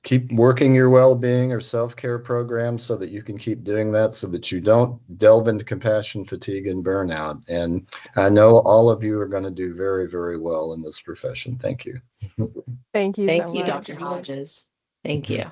S3: keep working your well-being or self-care programs so that you can keep doing that, so that you don't delve into compassion fatigue and burnout. And I know all of you are going to do very, very well in this profession. Thank you.
S4: Thank you.
S1: Thank
S4: so
S1: you,
S4: much.
S1: Dr. Hodges. Thank you.